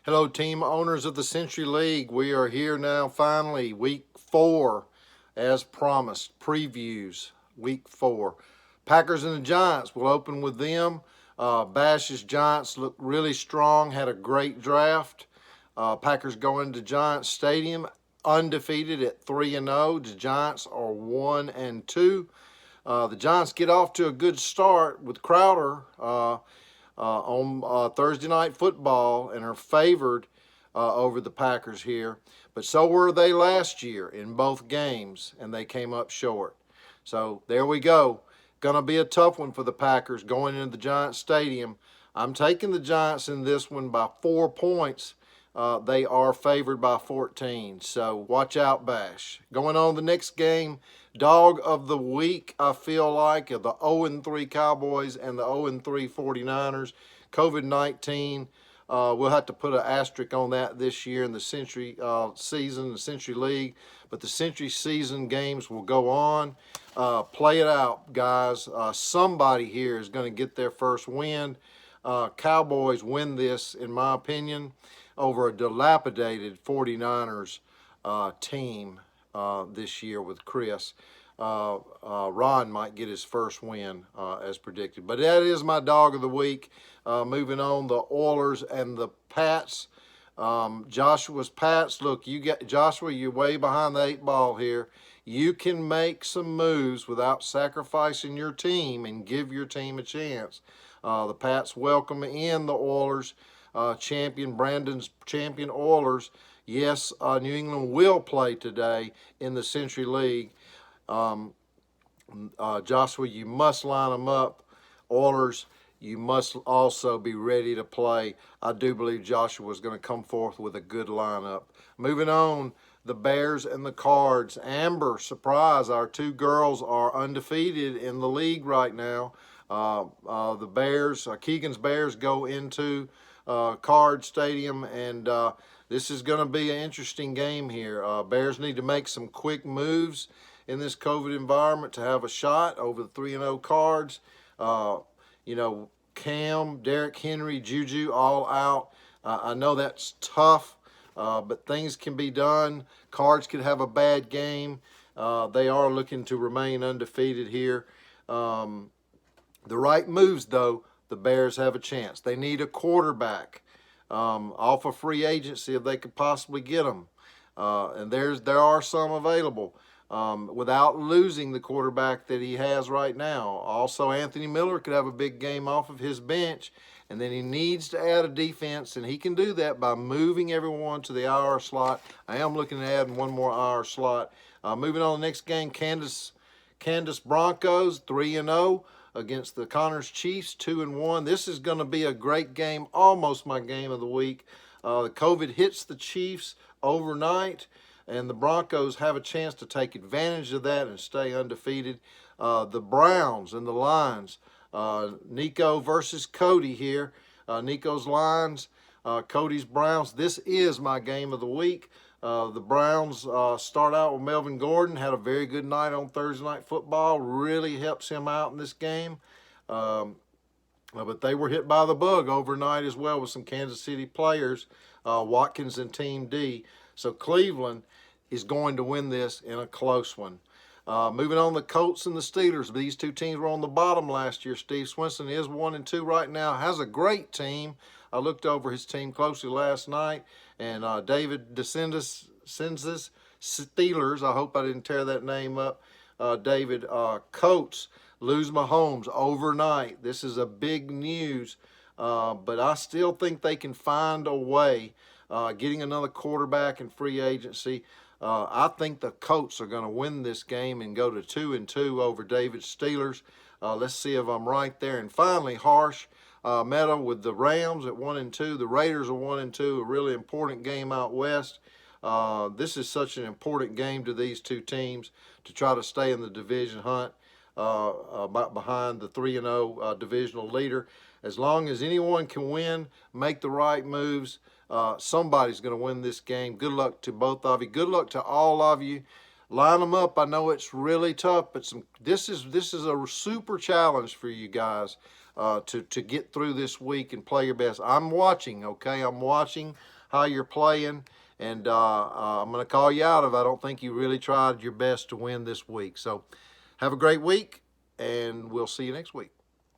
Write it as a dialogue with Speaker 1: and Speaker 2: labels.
Speaker 1: Hello, team owners of the Century League. We are here now, finally, week 4, as promised. Previews, week 4. Packers and the Giants. We'll open with them. Bash's Giants look really strong, had a great draft. Packers go into Giants Stadium undefeated at 3-0. The Giants are 1-2. The Giants get off to a good start with Crowder on Thursday Night Football and are favored over the Packers here. But so were they last year in both games, and they came up short. So there we go. Going to be a tough one for the Packers going into the Giants Stadium. I'm taking the Giants in this one by 4 points. They are favored by 14. So watch out, Bash. Going on the next game, dog of the week, I feel like, are the 0-3 Cowboys and the 0-3 49ers. COVID-19, we'll have to put an asterisk on that this year in the Century season, the Century League. But the Century season games will go on. Play it out, guys. Somebody here is going to get their first win. Cowboys win this, in my opinion, over a dilapidated 49ers team this year with Chris. Ron might get his first win as predicted. But that is my dog of the week. Moving on, the Oilers and the Pats. Joshua's Pats. Look, Joshua, you're way behind the 8 ball here. You can make some moves without sacrificing your team and give your team a chance. The Pats welcome in the Oilers. Brandon's champion Oilers. Yes, New England will play today in the Century League. Joshua, you must line them up. Oilers, you must also be ready to play. I do believe Joshua is going to come forth with a good lineup. Moving on, the Bears and the Cards. Amber, surprise, our 2 girls are undefeated in the league right now. The Bears, Keegan's Bears go into Card Stadium, and this is going to be an interesting game here. Bears need to make some quick moves in this COVID environment to have a shot over the 3-0 Cards. Cam, Derrick Henry, Juju all out. I know that's tough, but things can be done. Cards could have a bad game. They are looking to remain undefeated here. The right moves, though, the Bears have a chance. They need a quarterback off of free agency if they could possibly get them. And there are some available without losing the quarterback that he has right now. Also, Anthony Miller could have a big game off of his bench, and then he needs to add a defense, and he can do that by moving everyone to the IR slot. I am looking at adding one more IR slot. Moving on to the next game, Candace Broncos 3-0. Against the Connors Chiefs, 2-1. This is going to be a great game, almost my game of the week. The COVID hits the Chiefs overnight, and the Broncos have a chance to take advantage of that and stay undefeated. The Browns and the Lions. Nico versus Cody here. Nico's Lions, Cody's Browns. This is my game of the week. The Browns start out with Melvin Gordon, had a very good night on Thursday Night Football, really helps him out in this game. But they were hit by the bug overnight as well with some Kansas City players, Watkins and Team D. So Cleveland is going to win this in a close one. Moving on, the Colts and the Steelers. These 2 teams were on the bottom last year. Steve Swenson is 1-2 right now, has a great team. I looked over his team closely last night, and David DeCentis Steelers, I hope I didn't tear that name up, David Coates lose Mahomes overnight. This is a big news, but I still think they can find a way, getting another quarterback in free agency. I think the Colts are going to win this game and go to 2-2 over David's Steelers. Let's see if I'm right there. And finally, Harsh Meta with the Rams at 1-2. The Raiders are 1-2. A really important game out west. This is such an important game to these 2 teams to try to stay in the division hunt behind the 3-0 divisional leader. As long as anyone can win, make the right moves, somebody's going to win this game. Good luck to both of you. Good luck to all of you. Line them up. I know it's really tough, but this is a super challenge for you guys to get through this week and play your best. I'm watching, okay? I'm watching. how you're playing, and I'm going to call you out if I don't think you really tried your best to win this week. So have a great week, and we'll see you next week.